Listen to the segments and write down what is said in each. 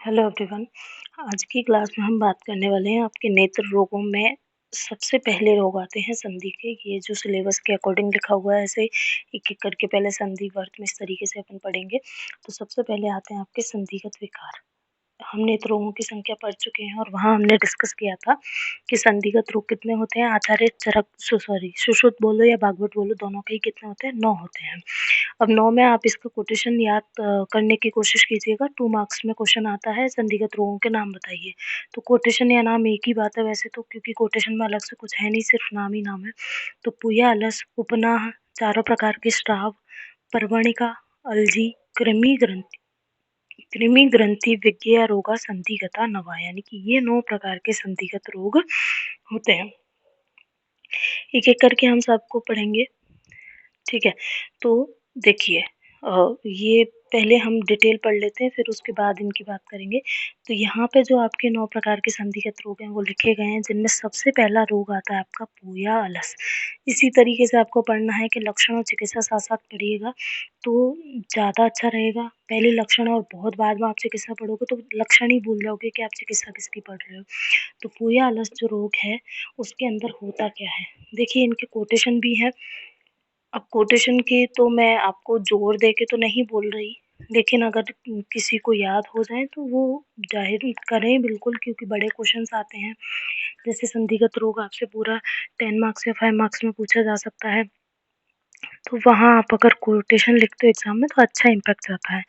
Hello everyone. आज की class में हम बात करने वाले हैं आपके नेत्र रोगों में सबसे पहले रोग आते हैं संधि के। ये जो सिलेबस के अकॉर्डिंग लिखा हुआ है ऐसे एक-एक करके पहले संधि वर्त में इस तरीके से अपन पढ़ेंगे। तो सबसे पहले आते हैं आपके संधिगत विकार। हम नेत्र रोगों की संख्या पढ़ चुके हैं और वहाँ हमने डिस्कस किया था कि संधिगत रोग कितने होते हैं। आचार्य चरक सुश्रुत बोलो या भागवत बोलो, दोनों के ही कितने होते हैं? 9 होते हैं। अब 9 में आप इसका कोटेशन याद करने की कोशिश कीजिएगा। 2 मार्क्स में क्वेश्चन आता है संधिगत रोगों के नाम बताइए। तो कोटेशन या नाम एक ही बात है वैसे तो, क्योंकि कोटेशन में अलग से कुछ है नहीं, सिर्फ नाम ही नाम है। तो पूया, अलस, उपनाह, चारों प्रकार के स्राव, पर्वणिका, अल्जी, कृमि ग्रंथि विज्ञा रोगा संधिगता नवा, यानी कि ये 9 प्रकार के संधिगत रोग होते हैं। एक एक करके हम सबको पढ़ेंगे, ठीक है। तो देखिए, ये पहले हम डिटेल पढ़ लेते हैं, फिर उसके बाद इनकी बात करेंगे। तो यहाँ पे जो आपके 9 प्रकार के संधिगत रोग हैं वो लिखे गए हैं, जिनमें सबसे पहला रोग आता है आपका पूया अलस। इसी तरीके से आपको पढ़ना है कि लक्षण और चिकित्सा साथ-साथ पढ़िएगा तो ज़्यादा अच्छा रहेगा। पहले लक्षण और बहुत बाद में आप चिकित्सा पढ़ोगे तो लक्षण ही भूल जाओगे कि आप चिकित्सा किसकी पढ़ रहे हो। तो पूया अलस जो रोग है उसके अंदर होता क्या है? देखिए, इनके कोटेशन भी हैं। अब कोटेशन के तो मैं आपको ज़ोर दे के तो नहीं बोल रही, लेकिन अगर किसी को याद हो जाए तो वो ज़ाहिर करें बिल्कुल, क्योंकि बड़े क्वेश्चन्स आते हैं। जैसे संधिगत रोग आपसे पूरा 10 मार्क्स या 5 मार्क्स में पूछा जा सकता है। तो वहाँ आप अगर कोटेशन लिखते हो एग्ज़ाम में तो अच्छा इम्पैक्ट जाता है।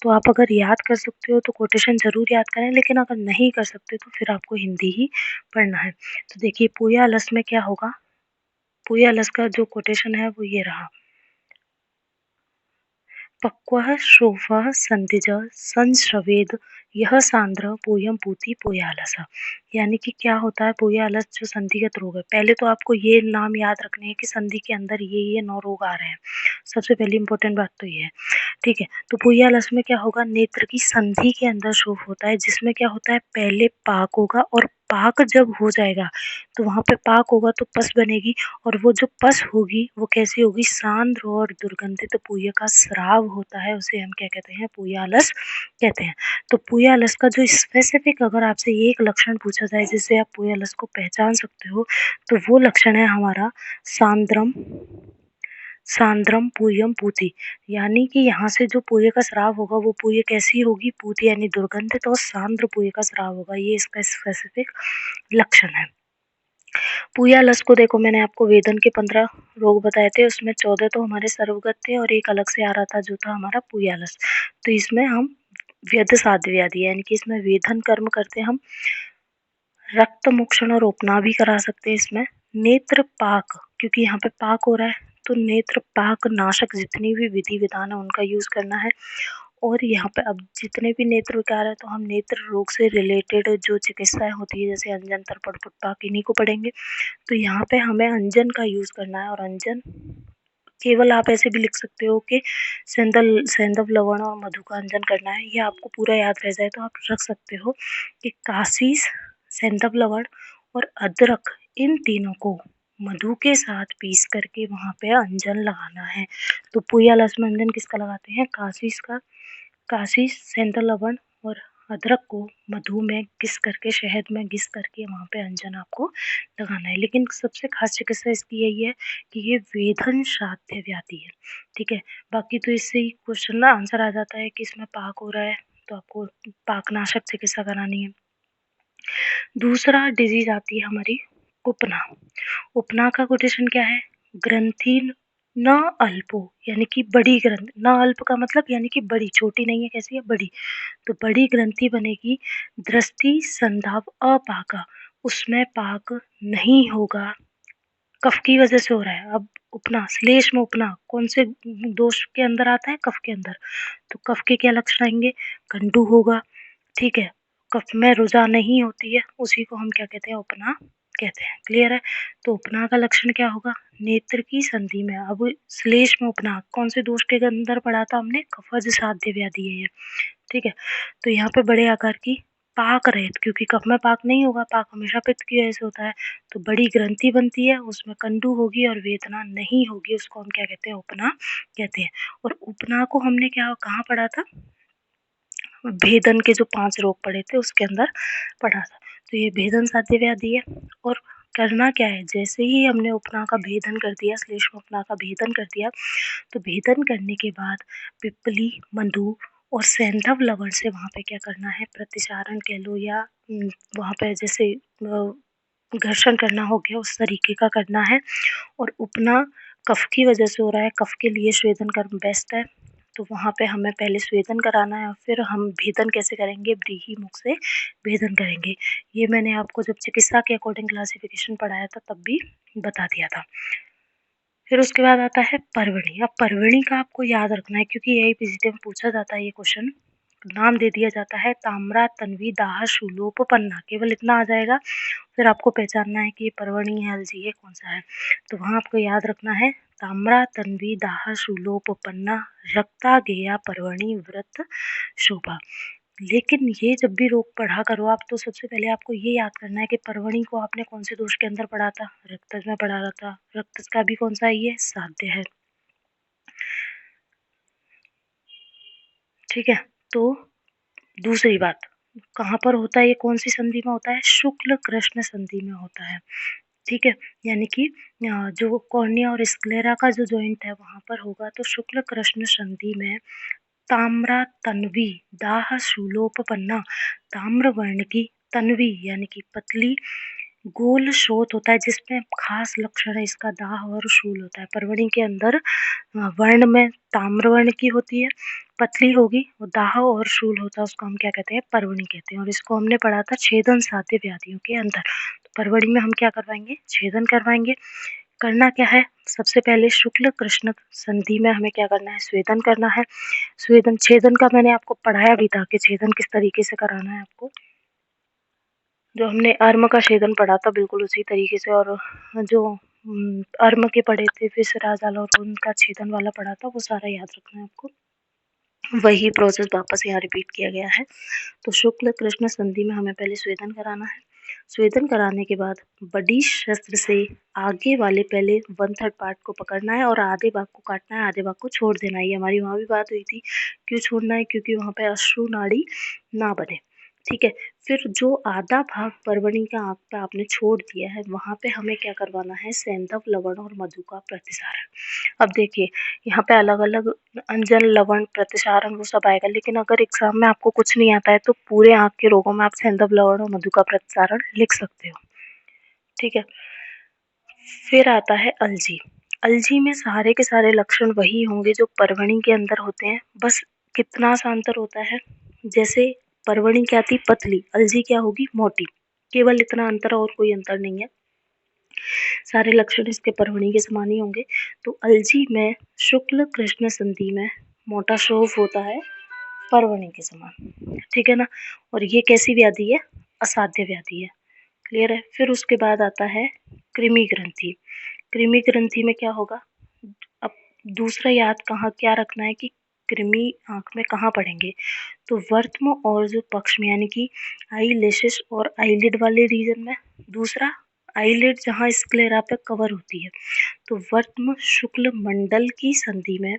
तो आप अगर याद कर सकते हो तो कोटेशन ज़रूर याद करें, लेकिन अगर नहीं कर सकते तो फिर आपको हिंदी ही पढ़ना है। तो देखिए, पूया अलस में क्या होगा? पूया अलस का जो कोटेशन है वो ये रहा। पक्वः श्रोवः संधिजः संश्रवेद यह सांद्र पूयम पूति पूयालसः। यानी कि क्या होता है पूया अलस जो संधिगत रोग है? पहले तो आपको ये नाम याद रखने हैं कि संधि के अंदर ये 9 रोग आ रहे हैं। सबसे पहली इम्पोर्टेंट बात तो ये है, ठीक है। तो पूया अलस में क्या होगा? नेत्र की संधि के अंदर शोफ होता है, जिसमें क्या होता है पहले पाक होगा, और पाक जब हो जाएगा तो वहाँ पे पाक होगा तो पस बनेगी, और वो जो पस होगी वो कैसी होगी? सांद्र और दुर्गंधित पूय का स्राव होता है, उसे हम क्या कहते हैं? पूयालस कहते हैं। तो पूयालस का जो स्पेसिफिक अगर आपसे एक लक्षण पूछा जाए जिससे आप पूयालस को पहचान सकते हो, तो वो लक्षण है हमारा सांद्रम सांद्रम पूयम पूति। यानी कि यहाँ से जो पूय का स्राव होगा वो पूय कैसी होगी? पूति यानी दुर्गंधित, और सांद्र पूय का स्राव होगा। ये इसका स्पेसिफिक लक्षण है। पूयालस को देखो, मैंने आपको वेदन के 15 रोग बताए थे, उसमें 14 तो हमारे सर्वगत थे और एक अलग से आ रहा था जो था हमारा पूयालस। तो इसमें हम व्यध साध्य व्याधि यानी कि इसमें वेधन कर्म करते हम, रक्त मोक्षण और उपनाह भी करा सकते हैं इसमें। नेत्र पाक, क्योंकि यहाँ पे पाक हो रहा है तो नेत्र पाक नाशक जितनी भी विधि विधान है उनका यूज करना है। और यहाँ पे अब जितने भी नेत्र विकार है तो हम नेत्र रोग से रिलेटेड जो चिकित्साएं होती है जैसे अंजन, तर्पण, पुटपाक, इन्हीं को पढ़ेंगे। तो यहाँ पे हमें अंजन का यूज करना है, और अंजन केवल आप ऐसे भी लिख सकते हो कि सेंधव लवण और मधु का अंजन करना है। ये आपको पूरा याद रह जाए तो आप रख सकते हो कि काशीस, सेंधव लवण और अदरक, इन तीनों को मधु के साथ पीस करके वहाँ पे अंजन लगाना है। तो पूयालस में अंजन किसका लगाते हैं? काशीस का। काशीस, सेंधव लवण और अदरक को मधु में घिस करके, शहद में घिस करके वहाँ पे अंजन आपको लगाना है। लेकिन सबसे खास चिकित्सा इसकी यही है कि ये वेधन साध्य व्याधि है, ठीक है। बाकी तो इससे ही क्वेश्चन ना आंसर आ जाता है कि इसमें पाक हो रहा है तो आपको पाकनाशक चिकित्सा करानी है। दूसरा डिजीज आती है हमारी उपना। उपना का कोटेशन क्या है? ग्रंथि न अल्पो, यानी कि बड़ी ग्रंथि। न अल्प का मतलब यानी कि बड़ी, छोटी नहीं है, कैसी है? बड़ी। तो बड़ी ग्रंथि बनेगी। दृष्टि संधाव अपाका, उसमें पाक नहीं होगा, कफ की वजह से हो रहा है। अब उपना, श्लेष्म उपना कौन से दोष के अंदर आता है? कफ के अंदर। तो कफ के क्या लक्षण आएंगे? गंडू होगा, ठीक है। कफ में रुझा नहीं होती है, उसी को हम क्या कहते हैं? उपना कहते हैं। क्लियर है? तो उपना का लक्षण क्या होगा? नेत्र की संधि में। अब श्लेष्म उपना कौन से दोष के अंदर पढ़ा था हमने? कफज साध्य व्याधि है ये, ठीक है। तो यहाँ पे बड़े आकार की पाक रहित, क्योंकि कफ में पाक नहीं होगा, पाक हमेशा पित्त की वजह से होता है। तो बड़ी ग्रंथि बनती है, उसमें कंडू होगी और वेदना नहीं होगी, उसको हम क्या कहते हैं? उपना कहते हैं। और उपना को हमने क्या कहाँ पढ़ा था? भेदन के जो 5 रोग पड़े थे उसके अंदर पढ़ा था। तो ये भेदन साध्य व्याधि है। और करना क्या है, जैसे ही हमने उपना का भेदन कर दिया, श्लेष्म उपना का भेदन कर दिया, तो भेदन करने के बाद पिप्पली, मधु और सैंधव लवण से वहाँ पे क्या करना है, प्रतिचारण कह लो या वहाँ पे जैसे घर्षण करना हो गया उस तरीके का करना है। और उपना कफ की वजह से हो रहा है, कफ के लिए स्वेदन कर्म बेस्ट है। तो वहाँ पे हमें पहले स्वेदन कराना है और फिर हम भेदन कैसे करेंगे, व्रीहि मुख से भेदन करेंगे। ये मैंने आपको जब चिकित्सा के अकॉर्डिंग क्लासिफिकेशन पढ़ाया था तब भी बता दिया था। फिर उसके बाद आता है पर्वणी। अब पर्वणी का आपको याद रखना है क्योंकि यही पीसीटी में पूछा जाता है ये क्वेश्चन। नाम दे दिया जाता है ताम्रा, तन्वी, दाह, शूलोपपन्ना, केवल इतना आ जाएगा। फिर आपको पहचानना है कि ये पर्वणी है, अलजी है, कौन सा है। तो वहाँ आपको याद रखना है ताम्रा, तन्वी, दाह, शूलोपपन्ना, रक्ता, गेया, पर्वणी, व्रत, शोभा। लेकिन ये जब भी रोग पढ़ा करो आप, तो सबसे पहले आपको ये याद करना है कि पर्वणी को आपने कौन से दोष के अंदर पढ़ा था, रक्तज में पढ़ा रहा था। रक्तज का भी कौन सा है, ये साध्य है। ठीक है। तो दूसरी बात, कहाँ पर होता है, ये कौन सी संधि में होता है, शुक्ल कृष्ण संधि में होता है। ठीक है, यानी कि जो कॉर्निया और स्क्लेरा का जो जॉइंट है वहां पर होगा। तो शुक्ल कृष्ण संधि में ताम्रा, तन्वी, दाह, शूलोपपन्ना, ताम्र वर्ण की तन्वी यानी कि पतली गोल शोथ होता है जिसमें खास लक्षण है इसका दाह और शूल होता है। पर्वणी के अंदर वर्ण में ताम्र वर्ण की होती है, पतली होगी, और दाह और शूल होता है, उसको हम क्या कहते हैं, पर्वणी कहते हैं। और इसको हमने पढ़ा था छेदन साध्य व्याधियों के अंदर। तो पर्वणी में हम क्या करवाएंगे, छेदन करवाएंगे। करना क्या है, सबसे पहले शुक्ल कृष्ण संधि में हमें क्या करना है, स्वेदन करना है। स्वेदन छेदन का मैंने आपको पढ़ाया भी था कि छेदन किस तरीके से कराना है आपको, जो हमने अर्म का छेदन पढ़ा था बिल्कुल उसी तरीके से। और जो अर्म के पढ़े थे फिर राजाल और उनका छेदन वाला पढ़ा था, वो सारा याद रखना है आपको। वही प्रोसेस वापस यहाँ रिपीट किया गया है। तो शुक्ल कृष्ण संधि में हमें पहले स्वेदन कराना है। स्वेदन कराने के बाद बड़ी शस्त्र से आगे वाले पहले 1/3 पार्ट को पकड़ना है और आधे भाग को काटना है, आधे भाग को छोड़ देना है। ये हमारी वहाँ भी बात हुई थी, क्यों छोड़ना है, क्योंकि वहाँ पे अश्रु नाड़ी ना बने। ठीक है। फिर जो आधा भाग पर्वणी का आँख पे आपने छोड़ दिया है, वहाँ पे हमें क्या करवाना है, सैंधव लवण और मधु का प्रतिसारण। अब देखिए यहाँ पे अलग अलग अंजन, लवण, प्रतिसारण वो सब आएगा, लेकिन अगर एग्जाम में आपको कुछ नहीं आता है तो पूरे आँख के रोगों में आप सैंधव लवण और मधु का प्रतिसारण लिख सकते हो। ठीक है। फिर आता है अलजी। अलजी में सारे के सारे लक्षण वही होंगे जो पर्वणी के अंदर होते हैं, बस कितना सा अंतर होता है, जैसे पर्वणी क्या थी, पतली, अलजी क्या होगी, मोटी, केवल इतना अंतर, और कोई अंतर नहीं है। सारे लक्षण इसके पर्वणी के समान ही होंगे। तो अलजी में शुक्ल कृष्ण संधि में मोटा शोफ होता है पर्वणी के समान। ठीक है ना। और ये कैसी व्याधि है, असाध्य व्याधि है। क्लियर है। फिर उसके बाद आता है कृमि ग्रंथि। कृमि ग्रंथि में क्या होगा, अब दूसरा याद कहाँ क्या रखना है कि कृमि आंख में कहाँ पड़ेंगे, तो वर्त्म और जो पक्ष में यानी कि आई लेशेस और आईलिड वाले रीजन में। दूसरा आईलिड जहाँ स्क्लेरा पे कवर होती है। तो वर्त्म शुक्ल मंडल की संधि में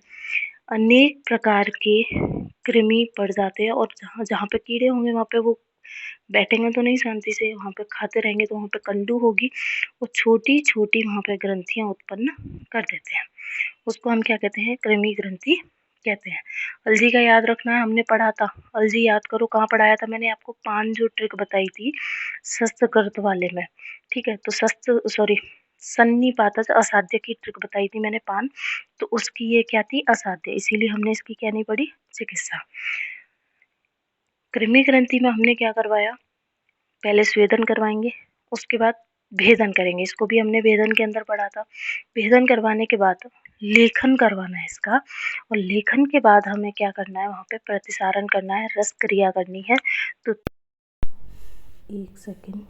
अनेक प्रकार के कृमि पड़ जाते हैं, और जहाँ जहाँ पे कीड़े होंगे वहाँ पे वो बैठेंगे तो नहीं शांति से, वहाँ पे खाते रहेंगे तो वहाँ पे कंडू होगी, वो छोटी छोटी वहाँ पे ग्रंथियाँ उत्पन्न कर देते हैं। उसको हम क्या कहते हैं, कृमि ग्रंथि कहते हैं। अलजी का याद रखना है, हमने पढ़ा था, अलजी याद करो कहाँ पढ़ाया था मैंने आपको, पान जो ट्रिक बताई थी शस्त्रकृत वाले में। ठीक है। तो सन्निपातज असाध्य की ट्रिक बताई थी मैंने, पान, तो उसकी ये क्या थी, असाध्य, इसीलिए हमने इसकी क्या नहीं पढ़ी, चिकित्सा। कृमि ग्रंथि में हमने क्या करवाया, पहले स्वेदन करवाएंगे, उसके बाद भेदन करेंगे, इसको भी हमने भेदन के अंदर पढ़ा था। भेदन करवाने के बाद लेखन करवाना है इसका, और लेखन के बाद हमें क्या करना है, वहाँ पे प्रतिसारण करना है, रस क्रिया करनी है। तो एक सेकेंड,